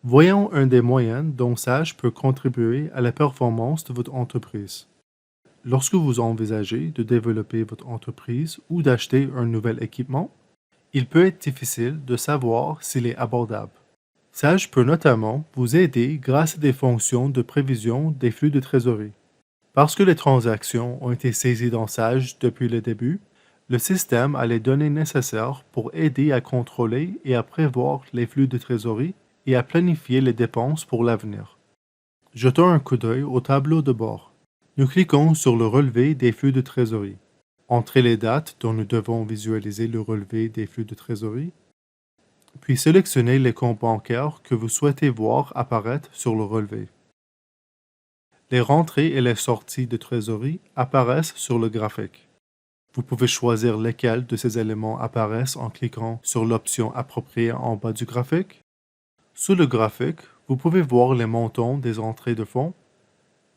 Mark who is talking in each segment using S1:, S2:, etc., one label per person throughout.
S1: Voyons un des moyens dont Sage peut contribuer à la performance de votre entreprise. Lorsque vous envisagez de développer votre entreprise ou d'acheter un nouvel équipement, il peut être difficile de savoir s'il est abordable. Sage peut notamment vous aider grâce à des fonctions de prévision des flux de trésorerie. Parce que les transactions ont été saisies dans Sage depuis le début, le système a les données nécessaires pour aider à contrôler et à prévoir les flux de trésorerie et à planifier les dépenses pour l'avenir. Jetons un coup d'œil au tableau de bord. Nous cliquons sur le relevé des flux de trésorerie. Entrez les dates dont nous devons visualiser le relevé des flux de trésorerie, puis sélectionnez les comptes bancaires que vous souhaitez voir apparaître sur le relevé. Les rentrées et les sorties de trésorerie apparaissent sur le graphique. Vous pouvez choisir lesquels de ces éléments apparaissent en cliquant sur l'option appropriée en bas du graphique. Sous le graphique, vous pouvez voir les montants des entrées de fonds,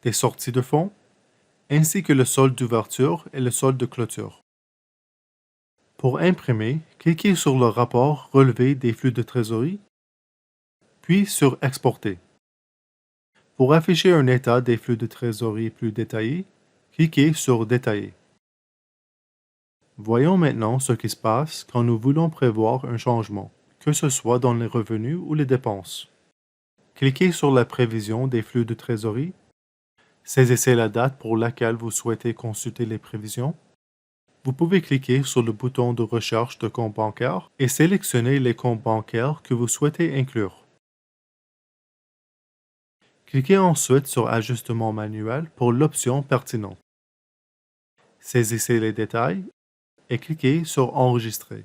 S1: des sorties de fonds, ainsi que le solde d'ouverture et le solde de clôture. Pour imprimer, cliquez sur le rapport relevé des flux de trésorerie, puis sur Exporter. Pour afficher un état des flux de trésorerie plus détaillé, cliquez sur Détailler. Voyons maintenant ce qui se passe quand nous voulons prévoir un changement, que ce soit dans les revenus ou les dépenses. Cliquez sur la prévision des flux de trésorerie, saisissez la date pour laquelle vous souhaitez consulter les prévisions. Vous pouvez cliquer sur le bouton de recherche de compte bancaire et sélectionner les comptes bancaires que vous souhaitez inclure. Cliquez ensuite sur Ajustement manuel pour l'option pertinente. Saisissez les détails et cliquez sur Enregistrer.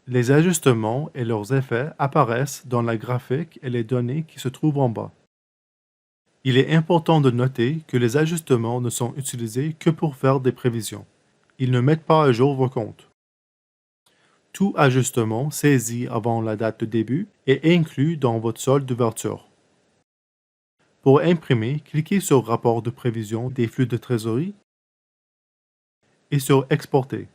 S1: Les ajustements et leurs effets apparaissent dans la graphique et les données qui se trouvent en bas. Il est important de noter que les ajustements ne sont utilisés que pour faire des prévisions. Ils ne mettent pas à jour vos comptes. Tout ajustement saisi avant la date de début est inclus dans votre solde d'ouverture. Pour imprimer, cliquez sur Rapport de prévision des flux de trésorerie et sur Exporter.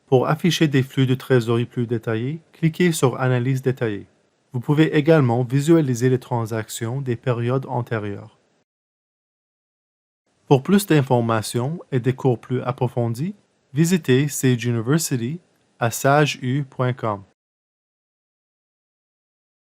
S1: Pour afficher des flux de trésorerie plus détaillés, cliquez sur Analyse détaillée. Vous pouvez également visualiser les transactions des périodes antérieures. Pour plus d'informations et des cours plus approfondis, visitez Sage University à sageu.com.